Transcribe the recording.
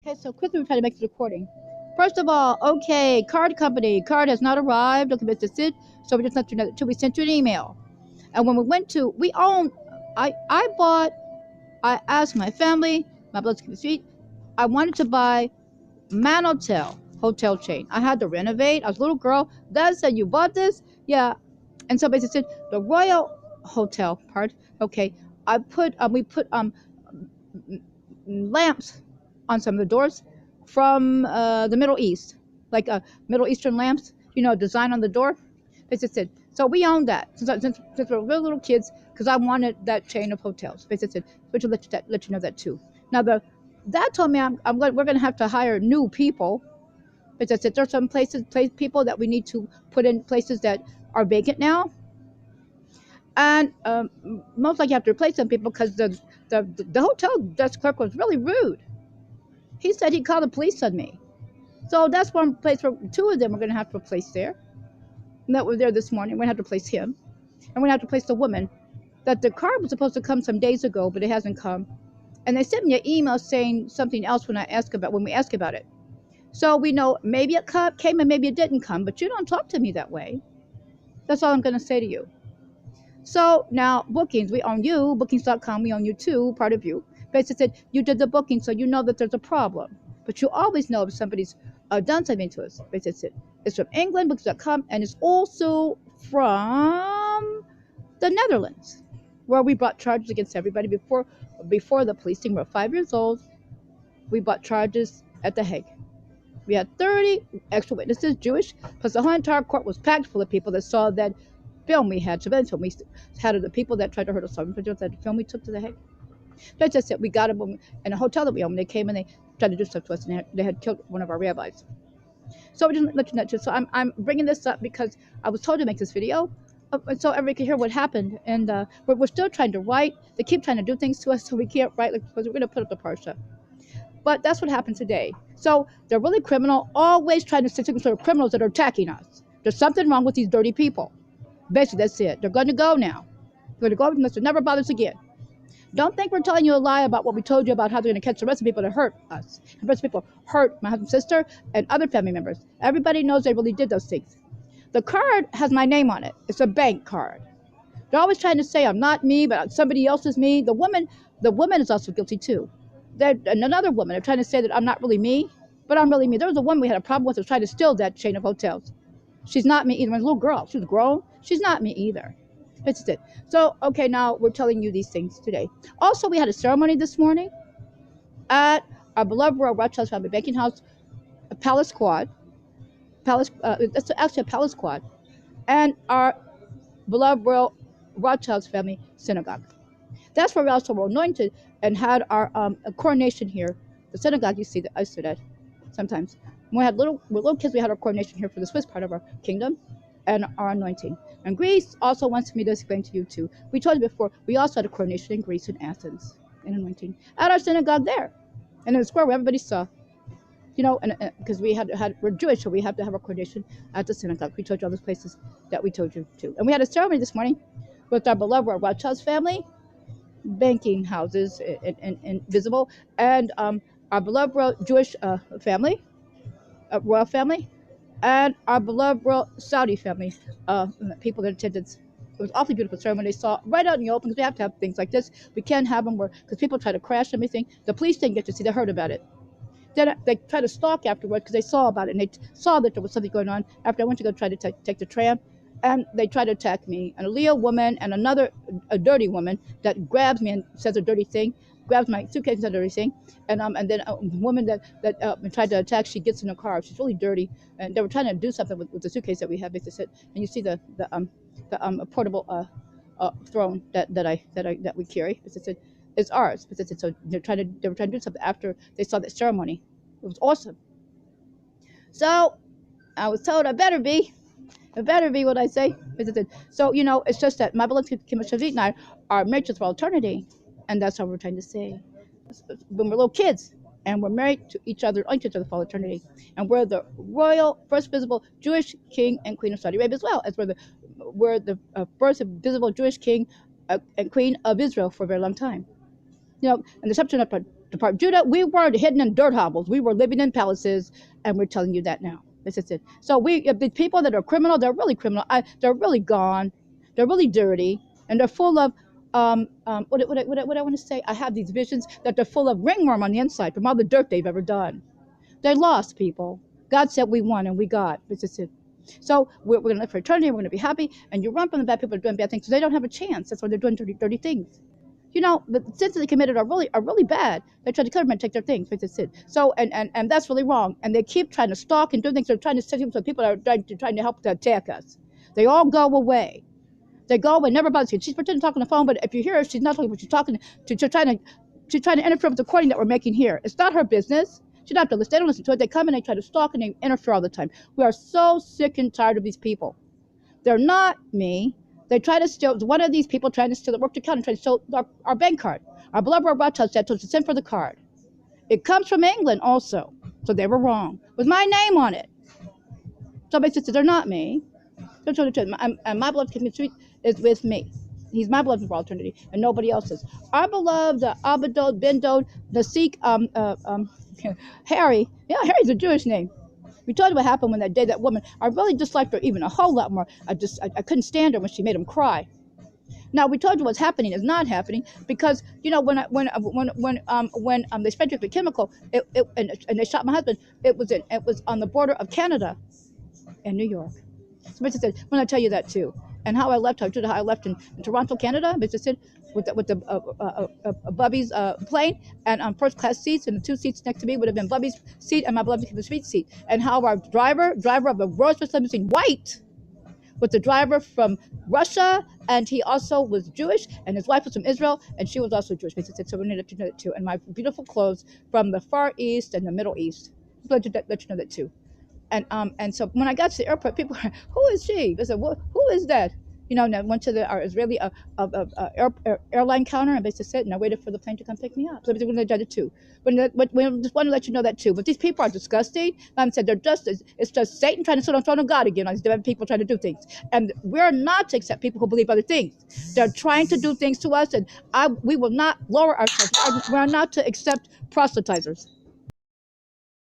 Okay, so quickly we're trying to make the recording. First of all, okay, card company, card has not arrived. Okay, Mr. Sid, so we just let you know that we sent you an email. And when we went to, we own, I asked my family, my blood street, I wanted to buy Manotel hotel chain. I had to renovate. I was a little girl. Dad said, "You bought this?" Yeah. And so basically said the Royal Hotel part. Okay, we put lamps on some of the doors from the Middle East, like Middle Eastern lamps, design on the door. They just said, so we own that since we're real little kids, because I wanted that chain of hotels. They just said, which will let you know that too. Now that told me we're going to have to hire new people. They just said there's some people that we need to put in places that are vacant now, and most likely you have to replace some people because the hotel desk clerk was really rude. He said he'd call the police on me. So that's one place where two of them we're going to have to replace there. And that was there this morning. We're going to have to replace him. And we're going to have to replace the woman that the card was supposed to come some days ago, but it hasn't come. And they sent me an email saying something else when we ask about it. So we know maybe it came and maybe it didn't come, but you don't talk to me that way. That's all I'm going to say to you. So now bookings, we own you, bookings.com, we own you too, part of you. Basically said you did the booking, so you know that there's a problem. But you always know if somebody's done something to us. Basically said it's from England, bookings.com, and it's also from the Netherlands, where we brought charges against everybody before the policing were 5 years old. We brought charges at The Hague. We had 30 extra witnesses, Jewish, plus the whole entire court was packed full of people that saw that film we had, surveillance film we had of the people that tried to hurt us. That film we took to The Hague. That's just it. We got them in a hotel that we owned. They came and they tried to do stuff to us, and they had killed one of our rabbis. So we didn't let you know. So I'm bringing this up because I was told to make this video, so everybody can hear what happened. And we're still trying to write. They keep trying to do things to us, so we can't write because we're going to put up the parsha. But that's what happened today. So they're really criminal, always trying to stick to criminals that are attacking us. There's something wrong with these dirty people. Basically, that's it. They're going to go now. They're going to go unless they never bother us again. Don't think we're telling you a lie about what we told you about how they're going to catch the rest of the people that hurt us. The rest of people hurt my husband's sister and other family members. Everybody knows they really did those things. The card has my name on it. It's a bank card. They're always trying to say I'm not me, but somebody else is me. The woman is also guilty too. And another woman, they're trying to say that I'm not really me, but I'm really me. There was a woman we had a problem with who tried to steal that chain of hotels. She's not me either. When I was a little girl, she was grown. She's not me either. That's it. So, okay, now we're telling you these things today. Also, we had a ceremony this morning at our beloved Royal Rothschild Family Banking House, a Palace Quad. It's actually a Palace Quad. And our beloved Royal Rothschild Family Synagogue. That's where we also were anointed and had our coronation here. The synagogue, you see, I said that sometimes. When we had little kids, we had our coronation here for the Swiss part of our kingdom and our anointing. And Greece also wants me to explain to you too. We told you before, we also had a coronation in Greece, in Athens, and anointing at our synagogue there, and in the square where everybody saw. And because we're Jewish, so we have to have our coronation at the synagogue. We told you all those places that we told you too. And we had a ceremony this morning with our beloved Rothschild family, banking houses in visible, and our beloved Jewish family, royal family, and our beloved royal Saudi family, people that attended. It was awfully beautiful ceremony. They saw right out in the open because we have to have things like this. We can't have them because people try to crash everything. The police didn't get to see. They heard about it. Then they tried to stalk afterward because they saw about it and they saw that there was something going on. After I went to go try to take the tram, and they tried to attack me. An Aliyah woman and a dirty woman that grabs me and says a dirty thing, grabs my suitcase and says a dirty thing, and then a woman that tried to attack, she gets in a car. She's really dirty, and they were trying to do something with the suitcase that we have. They said, and you see the portable throne that we carry. They said it's ours. They said, so they were trying to do something after they saw that ceremony. It was awesome. So I was told I better be. It better be what I say. So, it's just that my beloved kmms and I are married to for eternity. And that's what we're trying to say. When we're little kids and we're married to each other for eternity. And we're the royal, first visible Jewish king and queen of Saudi Arabia as well, as we're the first visible Jewish king and queen of Israel for a very long time. And the exception of Department Judah, we weren't hidden in dirt hovels. We were living in palaces, and we're telling you that now. This is it. So the people that are criminal, they're really criminal. They're really gone. They're really dirty, and they're full of what I want to say. I have these visions that they're full of ringworm on the inside from all the dirt they've ever done. They lost, people. God said we won, and we got. This is it. So we're going to live for eternity. We're going to be happy, and you run from the bad people that are doing bad things, so they don't have a chance. That's why they're doing dirty things. You know, the sins that they committed are really bad. They try to kill them and take their things, but it's it. So and that's really wrong. And they keep trying to stalk and do things. They're trying to set people, so people are trying to help to attack us. They all go away. They go away, never bothers you. She's pretending to talk on the phone, but if you hear her, she's not talking. But she's talking. She's trying to interfere with the recording that we're making here. It's not her business. She don't have to listen. They don't listen to it. They come and they try to stalk and they interfere all the time. We are so sick and tired of these people. They're not me. They try to steal. One of these people trying to steal the work account and trying to steal our bank card. Our beloved Rothschild said to send for the card. It comes from England also, so they were wrong with my name on it. Somebody says they're not me. And my beloved King Sweet is with me. He's my beloved for all eternity, and nobody else's. Our beloved Abadod, Bendod, Nasik, Harry. Yeah, Harry's a Jewish name. We told you what happened when that day that woman. I really disliked her even a whole lot more. I couldn't stand her when she made him cry. Now we told you what's happening is not happening because you know when they sprayed with the chemical, and they shot my husband. It was on the border of Canada and New York. Somebody said, "When I tell you that too," and how I left, how I left in Toronto, Canada. They said with the Bubby's plane and first class seats, and the two seats next to me would have been Bubby's seat and my beloved Sweet seat, and how our driver of a Rolls-Royce limousine, white, was the driver from Russia, and he also was Jewish, and his wife was from Israel, and she was also Jewish. They said, so we need to know that too. And my beautiful clothes from the Far East and the Middle East. Let you know that too. And so when I got to the airport, people were, who is she? They said, who is that? You know, and I went to our Israeli airline counter, and they just said, and I waited for the plane to come pick me up. So we're going to judge it too. But we just want to let you know that too. But these people are disgusting. Mom said it's just Satan trying to sit on the throne of God again. These people trying to do things, and we're not to accept people who believe other things. They're trying to do things to us, and we will not lower ourselves. We're not to accept proselytizers.